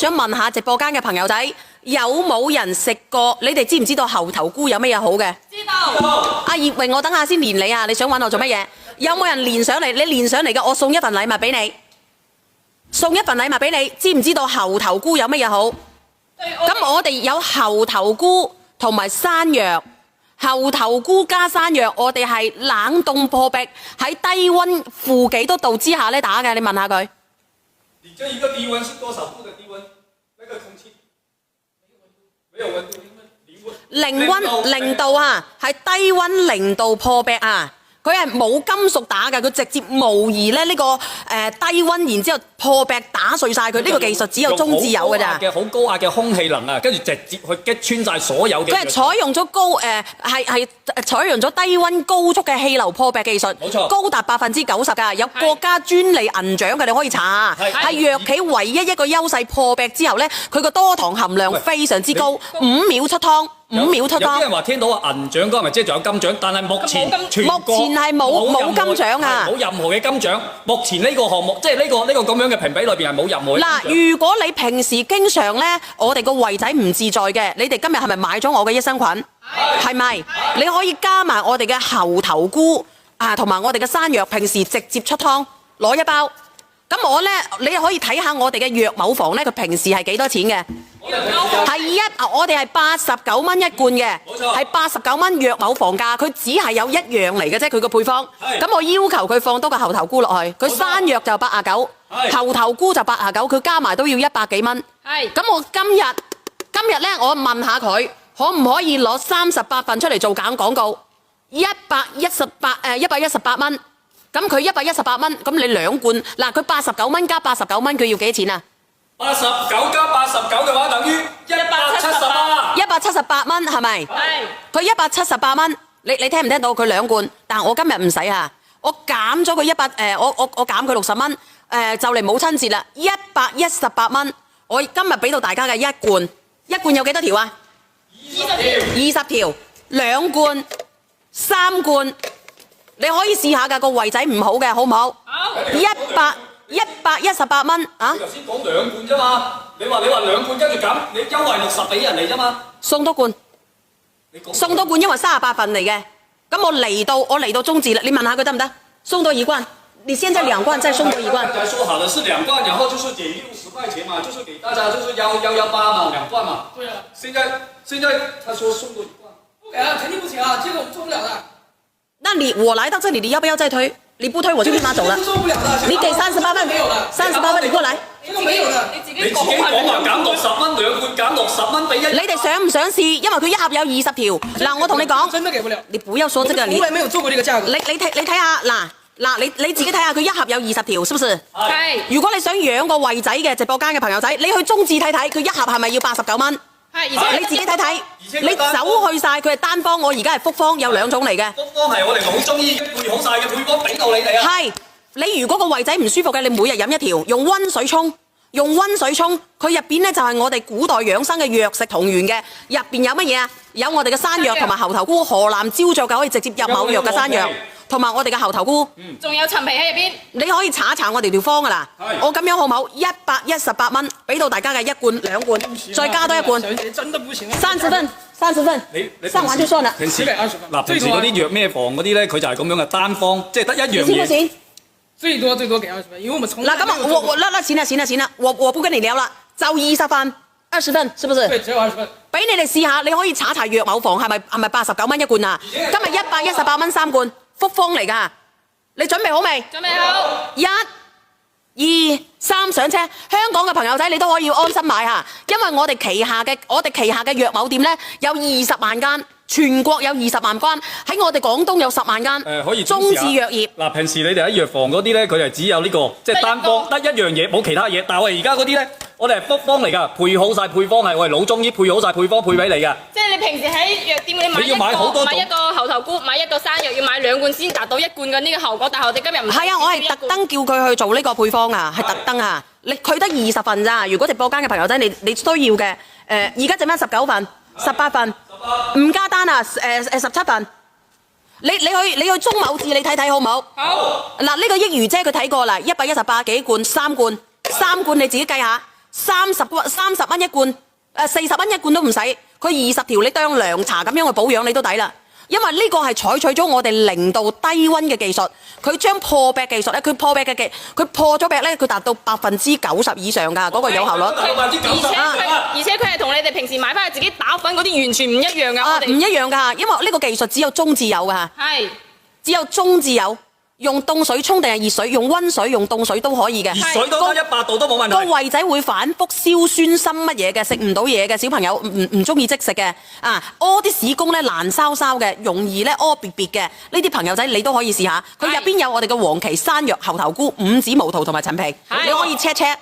想問下直播間嘅朋友仔，有冇人食過？你哋知唔知道猴頭菇有乜嘢好嘅？知道。阿葉榮，我等下先連你啊！你想揾我做乜嘢？有冇人連上嚟？你連上嚟嘅，我送一份禮物俾你。送一份禮物俾你，知唔知道猴頭菇有乜嘢好？咁我哋有猴頭菇同埋山藥。猴頭菇加山藥，我哋係冷凍破壁喺低溫負幾多度之下咧打嘅，你問下佢。你這一個低溫是多少度的低溫？那個空氣沒有溫度，零溫零度啊，係低溫0度破壁啊！佢係冇金屬打嘅，佢直接模擬咧呢個低溫，然之後破壁打碎晒佢。呢個技術只有中字有嘅咋。好高壓嘅空氣能啊，跟住直接去擊穿晒所有嘅。佢係採用咗採用咗低溫高速嘅氣流破壁技術，冇錯，高達90%㗎，有國家專利銀獎嘅，你可以查下。係藥企唯一一個優勢，破壁之後咧，佢個多糖含量非常之高，5秒出湯。5秒出湯。有啲人話聽到話銀獎嗰係咪即係仲有金獎？但係目前係冇金獎啊！冇任何嘅金獎。目前呢個項目即係呢個咁樣嘅評比裏邊係冇任何。嗱，如果你平時經常咧，我哋個胃仔唔自在嘅，你哋今日係咪買咗我嘅益生菌？係咪？你可以加埋我哋嘅猴頭菇啊，同埋我哋嘅山藥，平時直接出湯攞一包。咁我咧，你可以睇下我哋嘅藥某房咧，佢平時係幾多錢嘅？我哋係89蚊一罐嘅，係89蚊藥某房價，佢只係有一樣嚟嘅啫，佢個配方。咁我要求佢放多個猴頭菇落去，佢山藥就89，猴頭菇就89，佢加埋都要100幾蚊。咁我今日咧，我問下佢可唔可以攞38份出嚟做廣告，118蚊。咁佢118蚊，咁你2罐，嗱佢89蚊加89蚊，佢要幾錢啊？89加89嘅話等於178蚊，係咪？係。佢178蚊，你聽唔聽到？佢2罐，但係我今日唔使啊，我減咗佢我減佢60蚊，就嚟母親節啦，118蚊，我今日俾到大家嘅一罐有幾多條啊？20條，2罐，3罐。你可以試下㗎，個胃仔唔好嘅，好唔好？好。118蚊啊！你頭先講2罐啫嘛，你話2罐跟住減，你優惠60俾人嚟啫嘛。送多罐，因為38份嚟嘅。咁我嚟到中字啦，你問下佢得唔得？送多1罐，你現在2罐再送多1罐。剛才說好的是2罐，然後就是給60塊錢嘛，就是給大家就是118嘛，2罐嘛。對啊。現在他說送多1罐，不給啊，肯定不行啊，這個我們做不了的。那我來到這裡，你要不要再推？你不推我就立馬走了。你給38份，38份你過來。這個沒有的，你自己講話減60蚊，2罐減60蚊俾1。你哋想唔想試？因為佢一盒有20條。嗱，我同你講，真的給不了。你不要說這個，你從來沒有做過這個價格。你睇下，嗱，你自己睇下，佢一盒有20條，是不是？係。如果你想養個胃仔嘅直播間嘅朋友仔，你去中字睇睇，佢一盒係咪要89蚊？係，而且你自己睇睇，你走去晒佢係單方，我而家係複方，有2種嚟嘅。複方係我哋老中醫配好晒嘅配方俾到你哋啊。係，你如果個胃仔唔舒服嘅，你每日飲1條，用溫水沖，佢入邊咧就係我哋古代養生嘅藥食同源嘅，入邊有乜嘢啊？有我哋嘅山藥同埋猴頭菇，河南焦作嘅可以直接入某藥嘅山藥。同埋我哋嘅猴頭菇，仲有陳皮喺入邊。你可以查一查我哋條方噶啦。我咁樣好唔好？118蚊，俾到大家嘅1罐、2罐，再加多1罐。真的不行。30分。你上完就算啦。平時嗰啲藥咩房嗰啲咧，佢就係咁樣嘅單方，即係得一樣嘢。行？最多給20份，因為我們從來。咁那行啦，我不跟你聊啦，就20份，20份，是不是？對，只有20份。俾你哋試下，你可以查查藥某房係咪89蚊1罐啊？今日118蚊3罐。複方嚟㗎，你準備好未？準備好。1、2、3上車，香港嘅朋友仔你都可以安心買下，因為我哋旗下嘅藥某店咧有20萬間，全國有20萬間，喺我哋廣東有10萬間。可以中字藥業。嗱，平時你哋喺藥房嗰啲咧，佢哋只有呢個即係單方得一樣嘢，冇其他嘢。但係我哋而家嗰啲咧，我哋係複方嚟㗎，配好晒配方係我哋老中醫配好晒配方配俾你㗎。即係你平時喺藥店你要買一個猴頭菇，買一個山藥，要買2罐先達到1罐嘅呢個效果。但係我哋今日唔係啊，我係特登叫佢去做呢個配方啊，係特登啊。佢得20份咋？如果直播間嘅朋友仔你需要嘅，而家剩翻19份、18份，唔加單啊，17份。你去中某字你睇睇好唔好？好。嗱，呢個益如姐佢睇過啦，118幾罐3罐你自己計下30蚊一罐，40蚊一罐都唔使，佢20條你當涼茶咁樣去保養你都抵啦。因為呢個係採取咗我哋0度低溫嘅技術，佢將破壁技術咧，佢破咗壁咧，佢達到90%以上㗎嗰個有效率。而且佢係同你哋平時買翻去自己打粉嗰啲完全唔一樣㗎。唔一樣㗎，因為呢個技術只有中至有㗎。係，只有中至有。用凍水沖定係熱水，用溫水用凍水都可以嘅。熱水都得100度都冇問題。個胃仔會反覆燒酸心乜嘢嘅，食唔到嘢嘅小朋友唔中意即食嘅，屙啲屎公咧爛燒燒嘅，容易咧屙別別嘅，呢啲朋友仔你都可以試下。佢入邊有我哋嘅黃芪、山藥、猴頭菇、五子毛桃同埋陳皮，你可以 check。